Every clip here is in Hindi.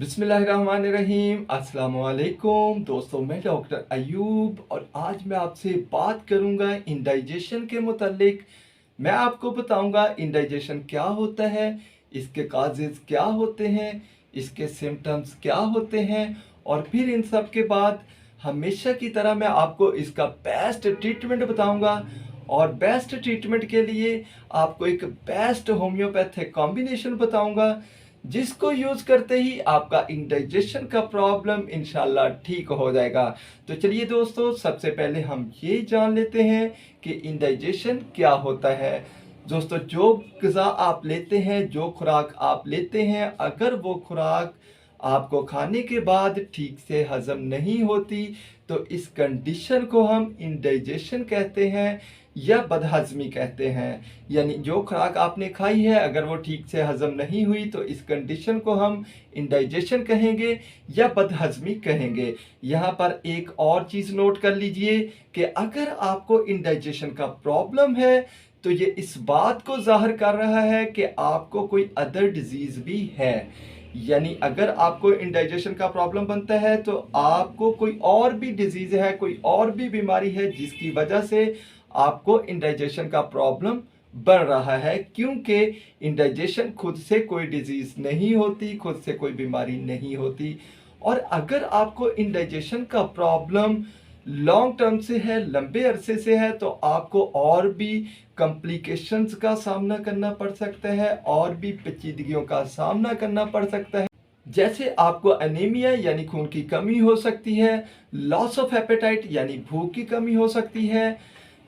बिस्मिल्लाहिर्रहमानिर्रहीम। अस्सलाम वालेकुम दोस्तों, मैं डॉक्टर अयूब और आज मैं आपसे बात करूंगा इंडाइजेशन के मुतालिक। मैं आपको बताऊंगा इंडाइजेशन क्या होता है, इसके काजेज़ क्या होते हैं, इसके सिम्टम्स क्या होते हैं और फिर इन सब के बाद हमेशा की तरह मैं आपको इसका बेस्ट ट्रीटमेंट बताऊंगा। और बेस्ट ट्रीटमेंट के लिए आपको एक बेस्ट होम्योपैथिक कॉम्बिनेशन बताऊंगा जिसको यूज करते ही आपका इंडाइजेशन का प्रॉब्लम इंशाल्लाह ठीक हो जाएगा। तो चलिए दोस्तों, सबसे पहले हम ये जान लेते हैं कि इंडाइजेशन क्या होता है। दोस्तों, जो ग़िज़ा आप लेते हैं, जो खुराक आप लेते हैं, अगर वो खुराक आपको खाने के बाद ठीक से हजम नहीं होती तो इस कंडीशन को हम इंडाइजेशन कहते हैं या बदहजमी कहते हैं। यानी जो खुराक आपने खाई है अगर वो ठीक से हजम नहीं हुई तो इस कंडीशन को हम इंडाइजेशन कहेंगे या बदहजमी कहेंगे। यहाँ पर एक और चीज़ नोट कर लीजिए कि अगर आपको इंडाइजेशन का प्रॉब्लम है तो ये इस बात को जाहिर कर रहा है कि आपको कोई अदर डिजीज़ भी है। यानी अगर आपको इंडाइजेशन का प्रॉब्लम बनता है तो आपको कोई और भी डिजीज़ है, कोई और भी बीमारी है जिसकी वजह से आपको इंडाइजेशन का प्रॉब्लम बढ़ रहा है। क्योंकि इंडाइजेशन खुद से कोई डिजीज़ नहीं होती, खुद से कोई बीमारी नहीं होती। और अगर आपको इंडाइजेशन का प्रॉब्लम लॉन्ग टर्म से है, लंबे अरसे से है, तो आपको और भी कॉम्प्लिकेशंस का सामना करना पड़ सकता है और भी पेचीदगियों का सामना करना पड़ सकता है। जैसे आपको एनीमिया यानी खून की कमी हो सकती है, लॉस ऑफ एपेटाइट यानी भूख की कमी हो सकती है,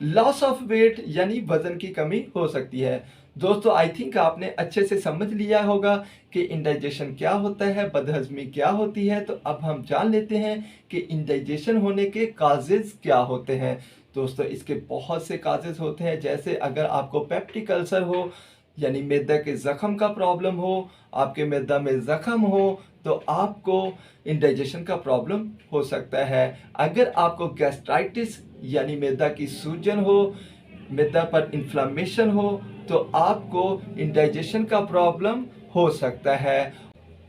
लॉस ऑफ वेट यानी वजन की कमी हो सकती है। दोस्तों, आई थिंक आपने अच्छे से समझ लिया होगा कि इंडाइजेशन क्या होता है, बदहजमी क्या होती है। तो अब हम जान लेते हैं कि इंडाइजेशन होने के काजेज़ क्या होते हैं। दोस्तों, इसके बहुत से काजेज़ होते हैं। जैसे अगर आपको पेप्टिक अल्सर हो यानी मैदा के ज़ख़म का प्रॉब्लम हो, आपके मैदा में ज़ख़म हो तो आपको इंडाइजेशन का प्रॉब्लम हो सकता है। अगर आपको गैस्ट्राइटिस यानी मैदा की सूजन हो, मैदा पर इन्फ्लामेशन हो तो आपको इंडाइजेशन का प्रॉब्लम हो सकता है।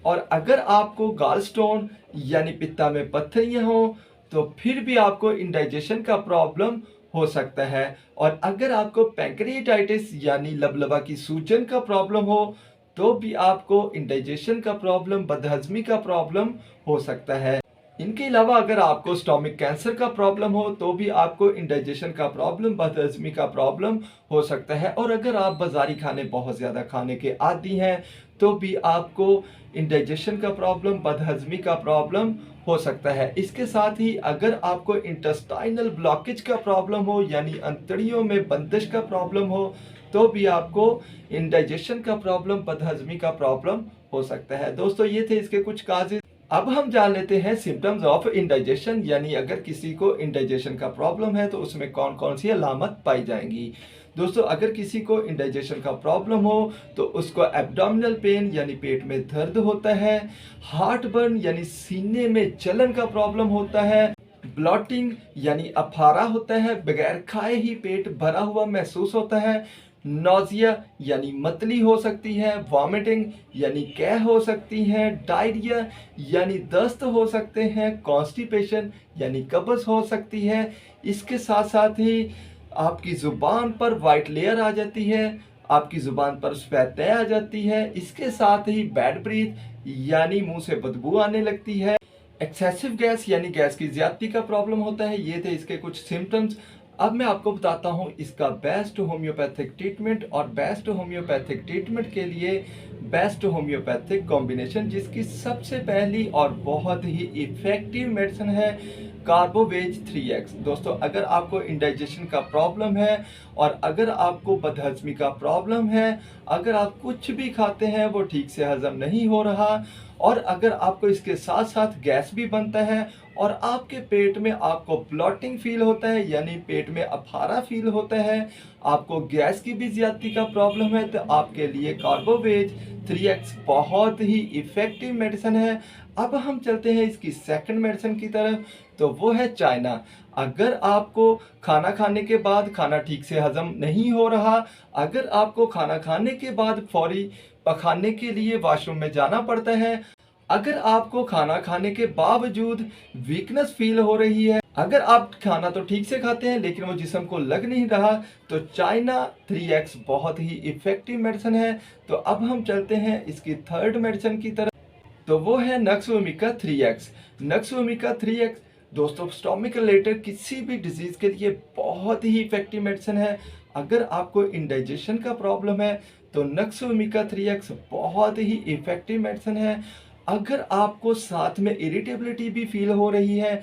और अगर आपको गॉल स्टोन यानी पित्ता में पत्थरियां हो तो फिर भी आपको इंडाइजेशन का प्रॉब्लम हो सकता है। और अगर आपको पैंक्रियाटाइटिस यानी लबलबा की सूजन का प्रॉब्लम हो तो भी आपको इंडाइजेशन का प्रॉब्लम, बदहजमी का प्रॉब्लम हो सकता है। इनके अलावा अगर आपको स्टोमिक कैंसर का प्रॉब्लम हो तो भी आपको इंडाइजेशन का प्रॉब्लम, बदहजमी का प्रॉब्लम हो सकता है। और अगर आप बाज़ारी खाने बहुत ज़्यादा खाने के आदी हैं तो भी आपको इंडाइजेशन का प्रॉब्लम, बदहजमी का प्रॉब्लम हो सकता है। इसके साथ ही अगर आपको इंटेस्टाइनल ब्लॉकेज का प्रॉब्लम हो यानी अंतड़ियों में बंदिश का प्रॉब्लम हो तो भी आपको इंडाइजेशन का प्रॉब्लम, बदहजमी का प्रॉब्लम हो सकता है। दोस्तों, ये थे इसके कुछ काजेज। अब हम जान लेते हैं सिम्टम्स ऑफ इंडाइजेशन, यानी अगर किसी को इंडाइजेशन का प्रॉब्लम है तो उसमें कौन कौन सी अलामत पाई जाएंगी। दोस्तों, अगर किसी को इंडाइजेशन का प्रॉब्लम हो तो उसको एब्डोमिनल पेन यानी पेट में दर्द होता है, हार्ट बर्न यानी सीने में जलन का प्रॉब्लम होता है, ब्लॉटिंग यानी अफारा होता है, बगैर खाए ही पेट भरा हुआ महसूस होता है, नोजिया यानी मतली हो सकती है, वॉमिटिंग यानी कैह हो सकती है, डायरिया यानी दस्त हो सकते हैं, कॉन्स्टिपेशन यानी कब्ज हो सकती है। इसके साथ साथ ही आपकी ज़ुबान पर वाइट लेयर आ जाती है, आपकी ज़ुबान पर सफ़ेद तह आ जाती है। इसके साथ ही बैड ब्रीथ यानी मुंह से बदबू आने लगती है, एक्सेसिव गैस यानी गैस की ज़्यादती का प्रॉब्लम होता है। ये थे इसके कुछ सिम्टम्स। अब मैं आपको बताता हूँ इसका बेस्ट होम्योपैथिक ट्रीटमेंट, और बेस्ट होम्योपैथिक ट्रीटमेंट के लिए बेस्ट होम्योपैथिक कॉम्बिनेशन जिसकी सबसे पहली और बहुत ही इफ़ेक्टिव मेडिसिन है कार्बोवेज 3x। दोस्तों, अगर आपको इंडाइजेशन का प्रॉब्लम है और अगर आपको बदहजमी का प्रॉब्लम है, अगर आप कुछ भी खाते हैं वो ठीक से हजम नहीं हो रहा और अगर आपको इसके साथ साथ गैस भी बनता है और आपके पेट में आपको ब्लॉटिंग फील होता है यानी पेट में अफारा फील होता है, आपको गैस की भी ज्यादती का प्रॉब्लम है, तो आपके लिए कार्बोवेज 3x बहुत ही इफ़ेक्टिव मेडिसिन है। अब हम चलते हैं इसकी सेकंड मेडिसिन की तरफ, तो वो है चाइना। अगर आपको खाना खाने के बाद खाना ठीक से हजम नहीं हो रहा, अगर आपको खाना खाने के बाद फौरी पखाने के लिए वॉशरूम में जाना पड़ता है, अगर आपको खाना खाने के बावजूद वीकनेस फील हो रही है, अगर आप खाना तो ठीक से खाते हैं लेकिन वो जिस्म को लग नहीं रहा, तो चाइना 3X बहुत ही इफ़ेक्टिव मेडिसिन है। तो अब हम चलते हैं इसकी थर्ड मेडिसिन की तरफ, तो वो है नक्सोमिका 3X। नक्सोमिका 3X दोस्तों स्टोमिक रिलेटेड किसी भी डिजीज़ के लिए बहुत ही इफ़ेक्टिव मेडिसिन है। अगर आपको इंडाइजेशन का प्रॉब्लम है तो नक्सोमिका 3X बहुत ही इफ़ेक्टिव मेडिसिन है। अगर आपको साथ में इरिटेबिलिटी भी फील हो रही है,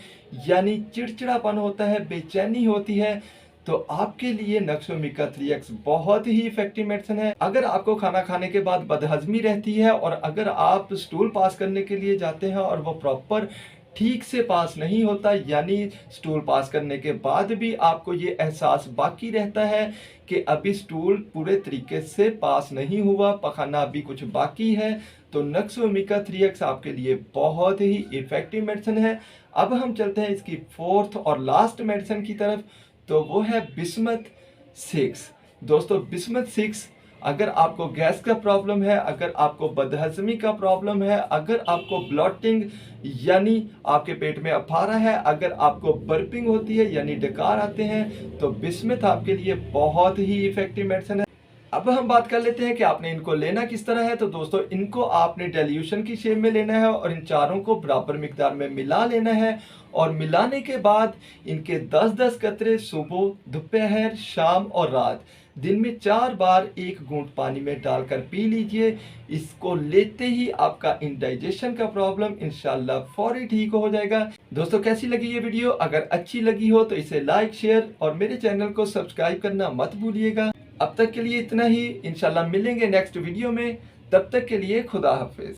यानी चिड़चिड़ापन होता है, बेचैनी होती है, तो आपके लिए नक्सोमिका 3X बहुत ही इफेक्टिव मेडिसिन है। अगर आपको खाना खाने के बाद बदहजमी रहती है और अगर आप स्टूल पास करने के लिए जाते हैं और वो प्रॉपर ठीक से पास नहीं होता, यानी स्टूल पास करने के बाद भी आपको ये एहसास बाकी रहता है कि अभी स्टूल पूरे तरीके से पास नहीं हुआ, पखाना अभी कुछ बाकी है, तो नक्सोमिका 3X आपके लिए बहुत ही इफेक्टिव मेडिसिन है। अब हम चलते हैं इसकी फोर्थ और लास्ट मेडिसिन की तरफ, तो वो है बिस्मथ 6। दोस्तों बिस्मथ 6, अगर आपको गैस का प्रॉब्लम है, अगर आपको बदहजमी का प्रॉब्लम है, अगर आपको ब्लॉटिंग यानी आपके पेट में अफारा है, अगर आपको बर्पिंग होती है यानी डकार आते हैं, तो बिस्मथ आपके लिए बहुत ही इफेक्टिव मेडिसिन है। अब हम बात कर लेते हैं कि आपने इनको लेना किस तरह है। तो दोस्तों इनको आपने डाइल्यूशन की शेप में लेना है और इन चारों को बराबर मिकदार में मिला लेना है और मिलाने के बाद इनके 10-10 कतरे सुबह, दोपहर, शाम और रात दिन में 4 बार 1 घूंट पानी में डालकर पी लीजिए। इसको लेते ही आपका इंडाइजेशन का प्रॉब्लम इंशाल्लाह फौरी ठीक हो जाएगा। दोस्तों कैसी लगी ये वीडियो? अगर अच्छी लगी हो तो इसे लाइक, शेयर और मेरे चैनल को सब्सक्राइब करना मत भूलिएगा। अब तक के लिए इतना ही, इंशाल्लाह मिलेंगे नेक्स्ट वीडियो में। तब तक के लिए खुदा हाफिज।